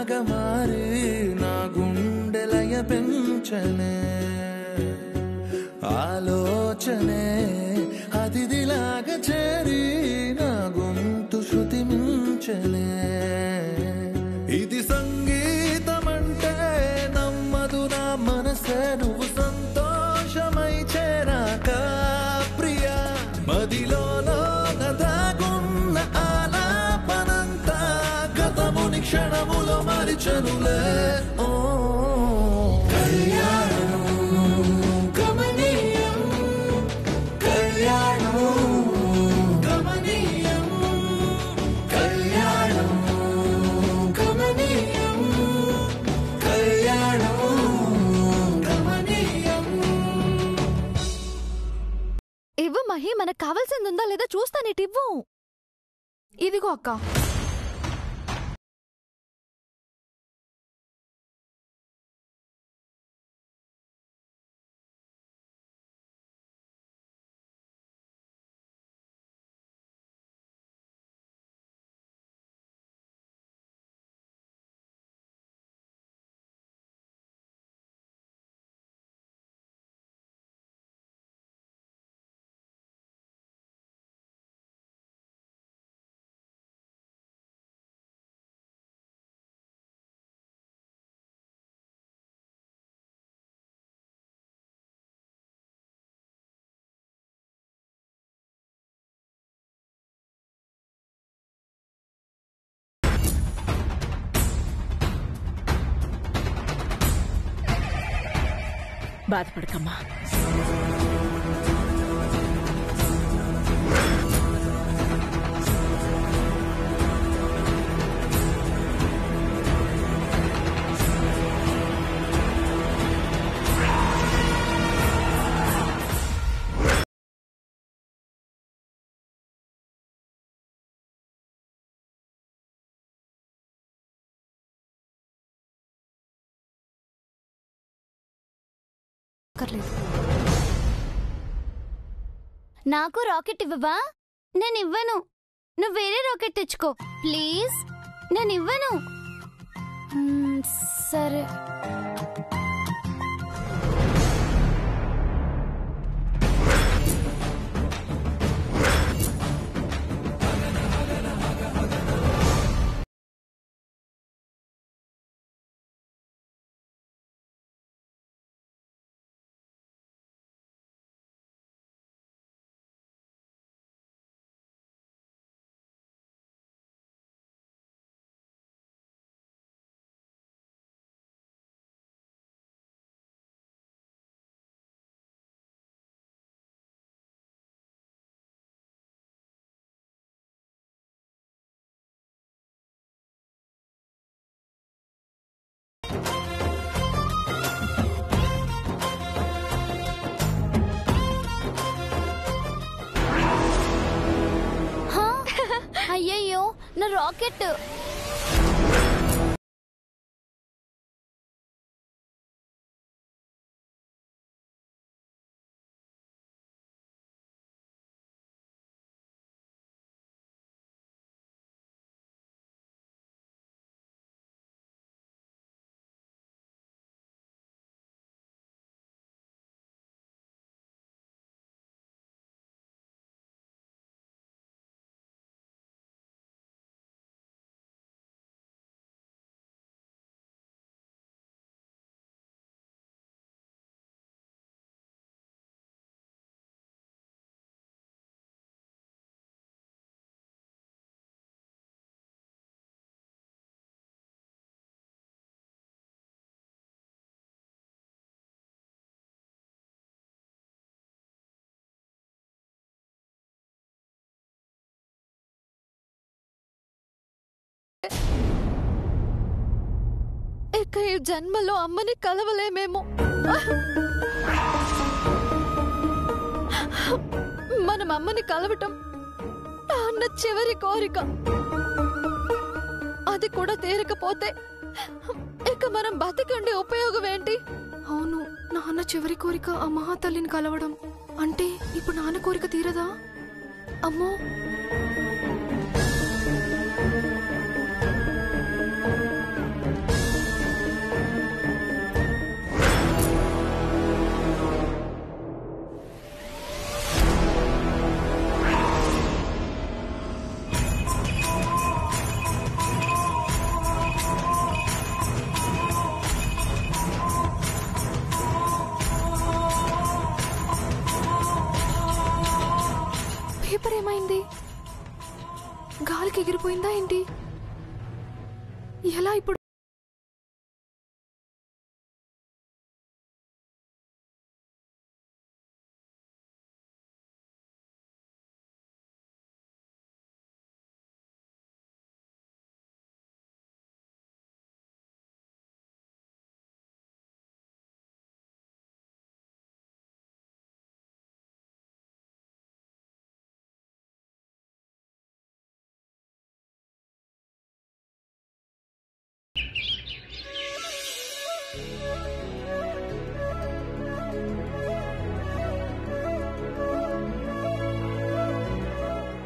లాగా మారి నా గుండెలయ పెంచనే ఆలోచనే అతిథిలాగా చేరి నా గొంతు శృతి మించనే ఇది సంగీతమంటే నమ్మదు నా మనసే నువ్వు సంతోషమై చేరాక ప్రియా మదిలో దాగున్న ఆలాపనంతా గతముని క్షణములో మరిచనులే ఓ కళ్యాణం గమనీయం కళ్యాణం గమనీయం కళ్యాణం గమనీయం కళ్యాణం గమనీయం. ఇవ్వు మహి, మనకు కావాల్సింది ఉందా లేదా చూస్తానేటి ఇవ్వు. ఇదిగో అక్క. బాధపడకమ్మా. నాకు రాకెట్ ఇవ్వవా? నేను ఇవ్వను. నువ్వు వేరే రాకెట్ తెచ్చుకో ప్లీజ్. నేను ఇవ్వను. సరే. అయ్యయ్యో, నా రాకెట్. ఇక ఈ జన్మలో అమ్మని కలవలేమేమో. మనం అమ్మని కలవటం నాన్న చివరి కోరిక. అది కూడా తీరకపోతే ఇక మనం బతికండి ఉపయోగం ఏంటి? అవును, నాన్న చివరి కోరిక ఆ మహాతల్లిని కలవడం. అంటే ఇప్పుడు నాన్న కోరిక తీరదా? అమ్మో, ఎగిరిపోయిందా ఏంటి? ఎలా ఇప్పుడు?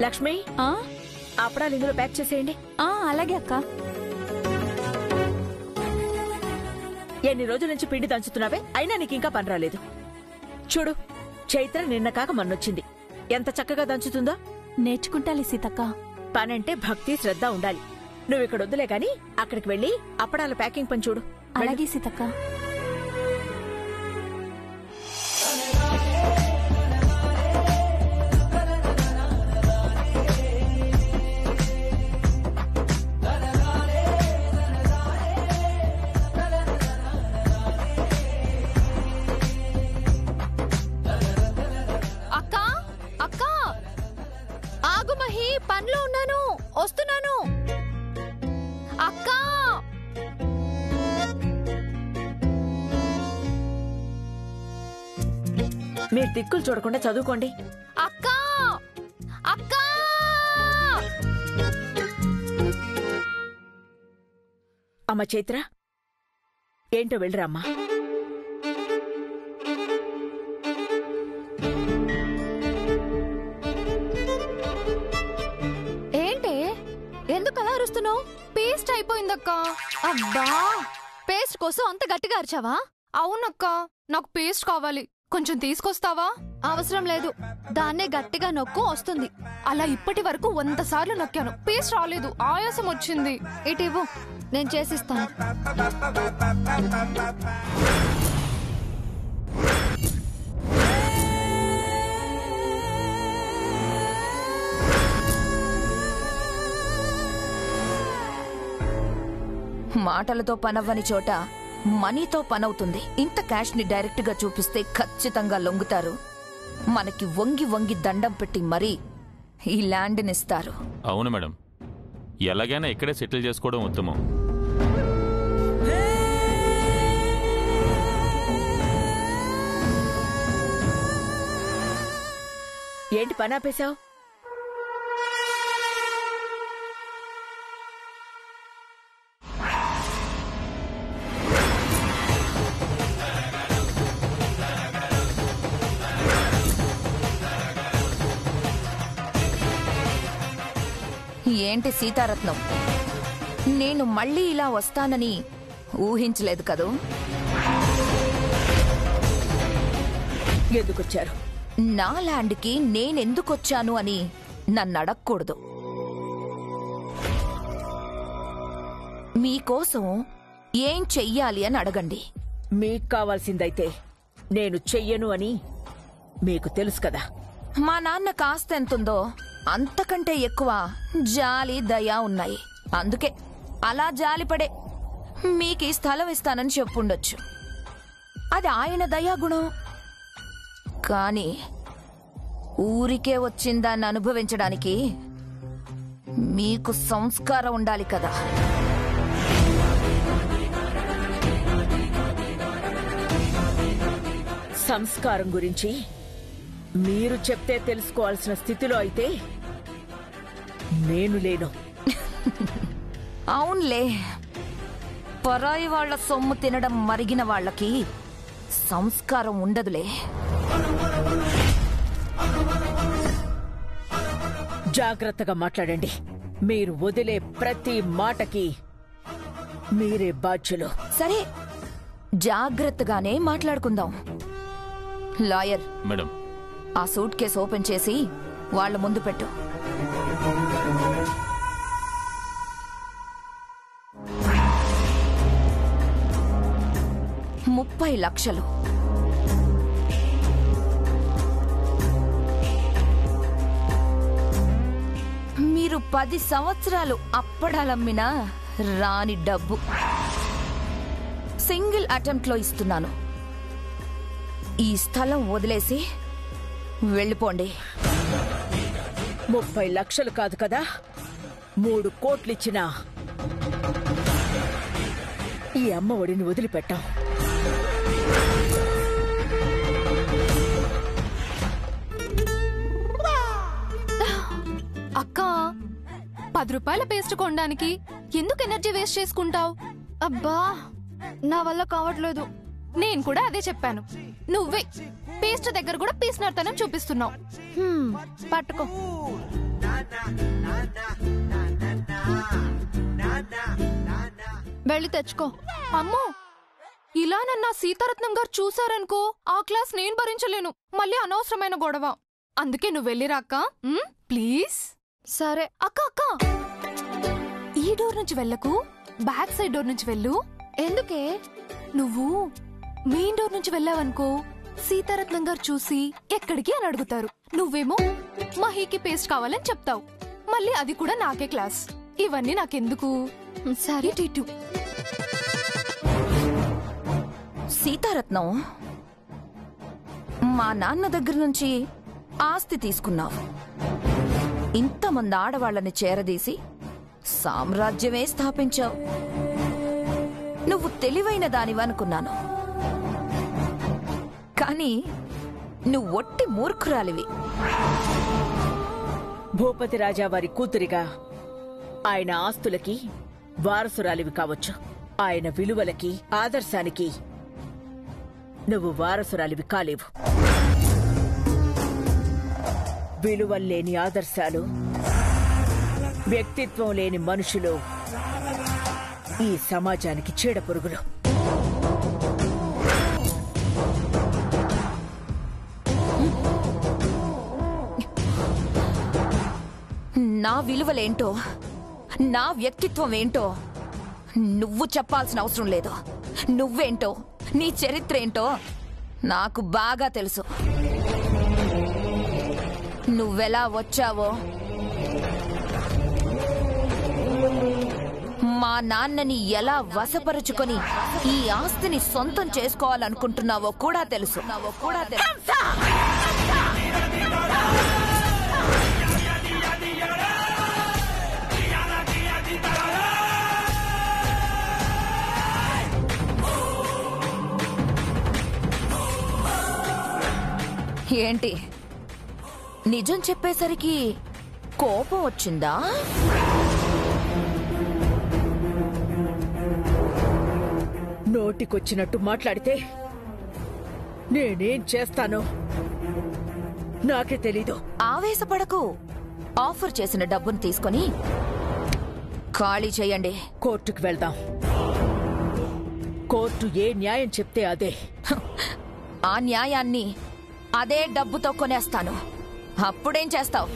లక్ష్మి, అప్పడాలు ఇందులో ప్యాక్ చేసేయండి. అలాగే అక్క. ఎన్ని రోజుల నుంచి పిండి దంచుతున్నావే, అయినా నీకు ఇంకా పని రాలేదు. చూడు, చైత్ర నిన్న కాక మొన్నొచ్చింది. ఎంత చక్కగా దంచుతుందో. నేర్చుకుంటాలి సీతక్క. పనంటే భక్తి శ్రద్ధ ఉండాలి. నువ్వు ఇక్కడ వద్దులే గాని అక్కడికి వెళ్ళి అప్పడాల ప్యాకింగ్ పని చూడు. అలాగే సీతక్క. పనిలో ఉన్నాను, వస్తున్నాను. అక్కా, మీరు దిక్కులు చూడకుండా చదువుకోండి. అక్కా, అక్కా. అమ్మ చైత్ర, ఏంటో వెళ్ళరా అమ్మా. ఎందుకలా అరుస్తున్నావు? పేస్ట్ అయిపోయిందక్కా. అబ్బా, పేస్ట్ కోసం అంత గట్టిగా అరిచావా? అవునక్కా, నాకు పేస్ట్ కావాలి, కొంచెం తీసుకొస్తావా? అవసరం లేదు, దాన్నే గట్టిగా నొక్కు వస్తుంది. అలా ఇప్పటి వరకు 100 సార్లు నొక్కాను, పేస్ట్ రాలేదు, ఆయాసం వచ్చింది. ఇటివ్వు, నేను చేసిస్తాను. మాటలతో పనవ్వని చోట మనీతో పనవుతుంది. ఇంత క్యాష్ ని డైరెక్ట్ గా చూపిస్తే ఖచ్చితంగా లొంగుతారు. మనకి వంగి వంగి దండం పెట్టి మరీ ఈ ల్యాండ్ నిస్తారు. అవును మేడం, ఎలాగైనా ఇక్కడే సెటిల్ చేసుకోవడం ఉత్తమం. ఏంటి పని ఆపేశావు? ఏంటి సీతారత్నం, నేను మళ్ళీ ఇలా వస్తానని ఊహించలేదు కదూ. ఎందుకొచ్చారు? నా ల్యాండ్కి నేనెందుకొచ్చాను అని నన్నడక్కూడదు. మీకోసం ఏం చెయ్యాలి అని అడగండి. మీకు కావాల్సిందైతే నేను చెయ్యను అని మీకు తెలుసు కదా. మా నాన్న కాస్త ఎంతుందో అంతకంటే ఎక్కువ జాలి దయ ఉన్నాయి. అందుకే అలా జాలిపడే మీకు ఈ స్థలం ఇస్తానని చెప్పుండొచ్చు. అది ఆయన దయాగుణం. కాని ఊరికే వచ్చిందాన్ని అనుభవించడానికి మీకు సంస్కారం ఉండాలి కదా. సంస్కారం గురించి మీరు చెప్తే తెలుసుకోవాల్సిన స్థితిలో అయితే నేను లేను. అవునులే, పరాయి వాళ్ల సొమ్ము తినడం మరిగిన వాళ్లకి సంస్కారం ఉండదులే. జాగ్రత్తగా మాట్లాడండి. మీరు వదిలే ప్రతి మాటకి మీరే బాధ్యులు. సరే, జాగ్రత్తగానే మాట్లాడుకుందాం. లాయర్ మేడం, ఆ సూట్ కేసు ఓపెన్ చేసి వాళ్ల ముందు పెట్టు. $30 లక్షలు. మీరు 10 సంవత్సరాలు అప్పడాలమ్మినా రాని డబ్బు సింగిల్ అటెంప్ట్ లో ఇస్తున్నాను. ఈ స్థలం వదిలేసి వెళ్ళిపోండి. 30 లక్షలు కాదు కదా, 3 కోట్లిచ్చినా ఈ అమ్మ ఒడిని వదిలిపెట్టాం. అక్క, 10 రూపాయల పేస్ట్ కొనడానికి ఎందుకు ఎనర్జీ వేస్ట్ చేసుకుంటావు? అబ్బా, నా వల్ల కావట్లేదు. నేను కూడా అదే చెప్పాను. నువ్వే పేస్ట్ దగ్గర కూడా పీస్ నర్తనం చూపిస్తున్నావు. పట్టుకో. వెళ్ళి తెచ్చుకో. అమ్మో, ఇలా నన్ను సీతారత్నం గారు చూసారనుకో, ఆ క్లాస్ నేను భరించలేను. మళ్ళీ అనవసరమైన గొడవ. అందుకే నువ్వు వెళ్ళిరాక్క ప్లీజ్. సరే అక్క. అక్క, ఈ డోర్ నుంచి వెళ్ళకు, బ్యాక్ సైడ్ డోర్ నుంచి వెళ్ళు. ఎందుకే? నువ్వు మెయిన్ డోర్ నుంచి వెళ్ళావనుకో, సీతారత్నం గారు చూసి ఎక్కడికి అని అడుగుతారు. నువ్వేమో మహీకి పేస్ట్ కావాలని చెప్తావు. మళ్ళీ అది కూడా నాకే క్లాస్. ఇవన్నీ నాకెందుకు? సరే టీటు. సీతారత్నం, మా నాన్న దగ్గర నుంచి ఆస్తి తీసుకున్నావు. ఇంతమంది ఆడవాళ్లని చేరదీసి సామ్రాజ్యమే స్థాపించావు. నువ్వు తెలివైన దానివనుకున్నాను, కానీ నువ్వు ఒట్టి మూర్ఖురాలివి. భూపతి రాజా వారి కూతురిగా ఆయన ఆస్తులకి వారసురాలివి కావచ్చు. ఆయన విలువలకి, ఆదర్శానికి నువ్వు వారసురాలివి కాలేవు. విలువల్లేని ఆదర్శాలు, వ్యక్తిత్వం లేని మనుషులు ఈ సమాజానికి చీడపురుగులు. నా విలువలేంటో, నా వ్యక్తిత్వం ఏంటో నువ్వు చెప్పాల్సిన అవసరం లేదు. నువ్వేంటో, నీ చరిత్ర ఏంటో నాకు బాగా తెలుసు. నువ్వెలా వచ్చావో, మా నాన్నని ఎలా వశపరుచుకొని ఈ ఆస్తిని సొంతం చేసుకోవాలనుకుంటున్నావో కూడా తెలుసు. ఏంటి, నిజం చెప్పేసరికి కోపం వచ్చిందా? నోటికొచ్చినట్టు మాట్లాడితే నేనేం చేస్తానో నాకే తెలీదు. ఆవేశపడకు. ఆఫర్ చేసిన డబ్బును తీసుకొని ఖాళీ చేయండి. కోర్టుకు వెళ్దాం. కోర్టు ఏ న్యాయం చెప్తే అదే. ఆ న్యాయాన్ని అదే డబ్బుతో కొనేస్తాను. అప్పుడేం చేస్తావు?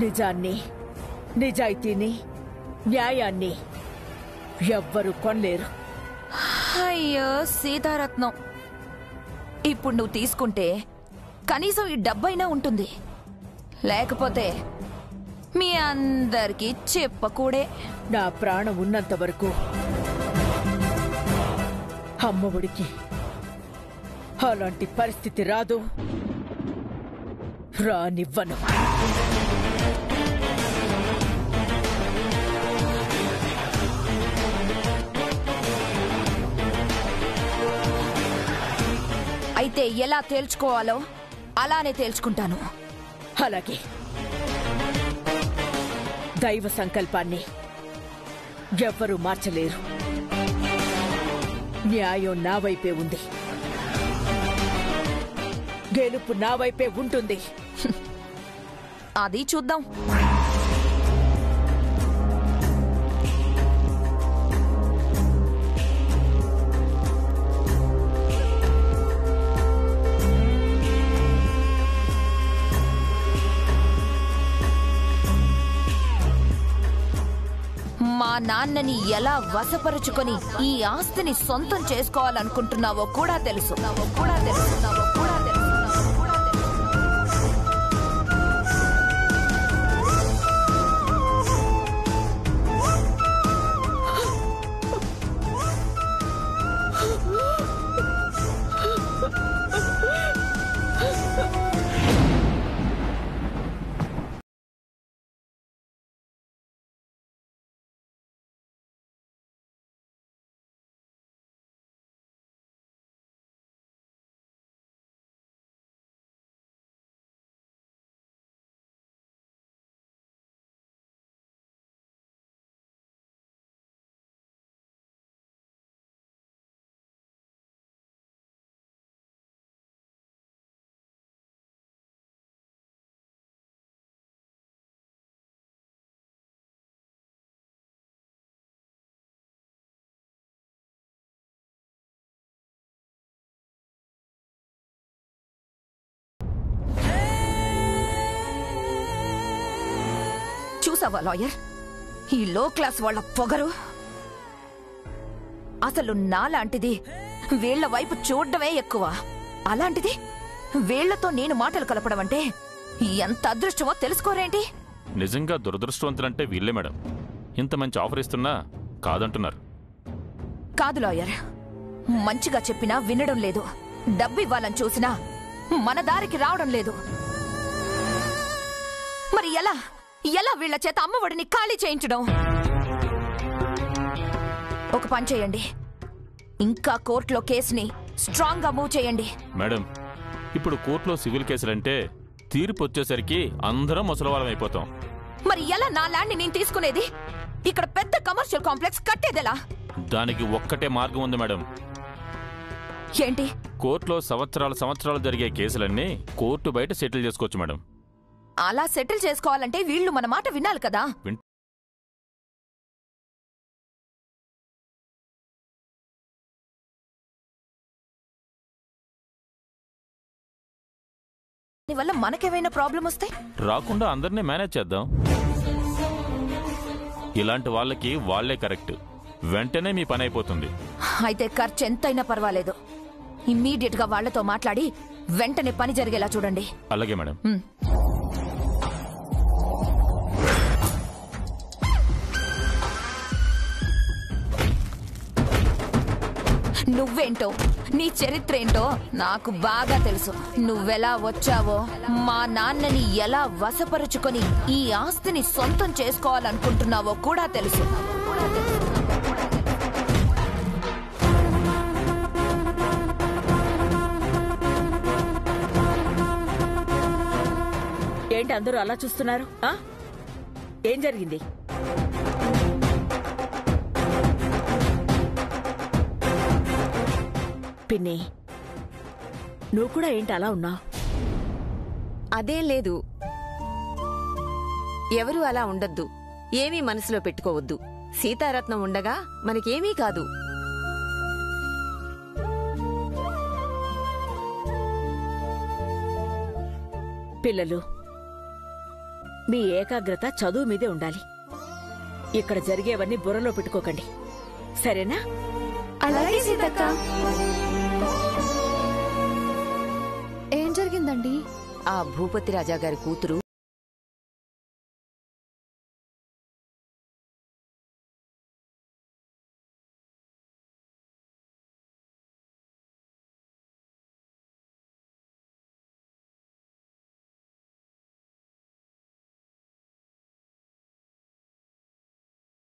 నిజాన్ని, నిజాయితీని, న్యాయాన్ని ఎవ్వరూ కొనలేరు. అయ్యో సీతారత్నం, ఇప్పుడు నువ్వు తీసుకుంటే కనీసం ఈ డబ్బైనా ఉంటుంది. లేకపోతే మీ అందరికీ చెప్పకూడే. నా ప్రాణం ఉన్నంత వరకు అమ్మఒడికి అలాంటి పరిస్థితి రాదు, రానివ్వను. అయితే ఎలా తేల్చుకోవాలో అలానే తేల్చుకుంటాను. అలాగే. దైవ సంకల్పాన్ని ఎవ్వరూ మార్చలేరు. న్యాయం నా వైపే ఉంది. గెలుపు నా వైపే ఉంటుంది. అది చూద్దాం. మా నాన్నని ఎలా వశపరుచుకొని ఈ ఆస్తిని సొంతం చేసుకోవాలనుకుంటున్నావో కూడా తెలుసు. చూసావా లాయర్, ఈ లో క్లాస్ వాళ్ళ పొగరు. అసలు నాలాంటిది వీళ్ల వైపు చూడ్డమే ఎక్కువ. అలాంటిది వీళ్లతో నేను మాటలు కలపడం అంటే ఎంత అదృష్టమో తెలుసుకోరేంటి? నిజంగా దురదృష్టవంతులంటే వీళ్ళే మేడం. ఇంత మంచి ఆఫర్ ఇస్తున్నా కాదంటున్నారు. కాదు లాయర్, మంచిగా చెప్పినా వినడం లేదు. డబ్బు ఇవ్వాలని చూసినా మన దారికి రావడం లేదు. మరి ఎలా ఎలా వీళ్ల చేత అమ్మఒడిని ఖాళీ చేయించడం? ఒక పని చేయండి, ఇంకా కోర్టులో కేసుని స్ట్రాంగ్ గా మూవ్ చేయండి. మేడం, ఇప్పుడు కోర్టులో సివిల్ కేసులంటే తీర్పు వచ్చేసరికి అందరం ముసలవాళ్ళం అయిపోతాం. మరి ఎలా నా ల్యాండ్ ని నేను తీసుకునేది? ఇక్కడ పెద్ద కమర్షియల్ కాంప్లెక్స్ కట్టేదెలా? దానికి ఒక్కటే మార్గం ఉంది మేడం. ఏంటి? కోర్టులో సంవత్సరాలు జరిగే కేసులన్నీ కోర్టు బయట సెటిల్ చేసుకోవచ్చు మేడం. అలా సెటిల్ చేసుకోవాలంటే వీళ్ళు మన మాట వినాలి కదా. దీనివల్ల మనకేమైనా ప్రాబ్లం వస్తే రాకుండా అందరినీ మేనేజ్ చేద్దాం. ఇలాంటి వాళ్ళకి వాళ్లే కరెక్ట్. వెంటనే మీ పని అయిపోతుంది. అయితే ఖర్చు ఎంతైనా పర్వాలేదు, ఇమ్మీడియట్ గా వాళ్లతో మాట్లాడి వెంటనే పని జరిగేలా చూడండి. అలాగే మేడం. నువ్వేంటో, నీ చరిత్ర ఏంటో నాకు బాగా తెలుసు. నువ్వెలా వచ్చావో, మా నాన్నని ఎలా వశపరుచుకొని ఈ ఆస్తిని సొంతం చేసుకోవాలనుకుంటున్నావో కూడా తెలుసు. ఏంటి అందరూ అలా చూస్తున్నారు? ఏం జరిగింది? పిన్ని, నువ్వు కూడా ఏంటి అలా ఉన్నావు? అదేం లేదు. ఎవరు అలా ఉండొద్దు, ఏమీ మనసులో పెట్టుకోవద్దు. సీతారత్నం ఉండగా మనకేమీ కాదు. పిల్లలు, మీ ఏకాగ్రత చదువు మీదే ఉండాలి. ఇక్కడ జరిగేవన్నీ బుర్రలో పెట్టుకోకండి, సరేనా? అలాగే సీతక్క. ఏం జరిగిందండి? ఆ భూపతి రాజా గారి కూతురు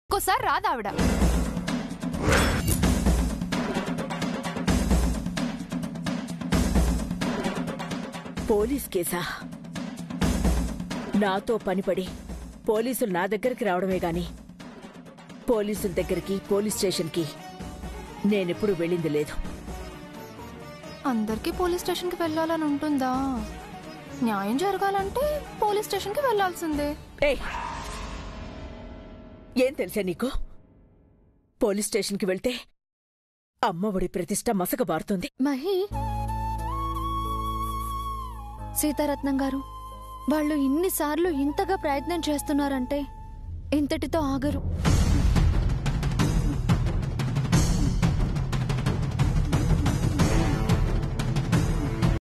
ఒక్కోసారి రాదావిడ. పోలీస్ కేసా? నాతో పనిపడి పోలీసులు నా దగ్గరికి రావడమే గాని పోలీసుల దగ్గరికి, పోలీస్ స్టేషన్కి నేనెప్పుడు వెళ్ళింది లేదు. అందరికీ పోలీస్ స్టేషన్కి వెళ్ళాలని ఉంటుందా? న్యాయం జరగాలంటే పోలీస్ స్టేషన్కి వెళ్లాల్సిందే. ఏం తెలుసా నీకు? పోలీస్ స్టేషన్కి వెళ్తే అమ్మఒడి ప్రతిష్ట మసకబారుతుంది. మహి, సీతారత్నం గారు వాళ్ళు ఇన్నిసార్లు ఇంతగా ప్రయత్నం చేస్తున్నారంటే ఇంతటితో ఆగరు.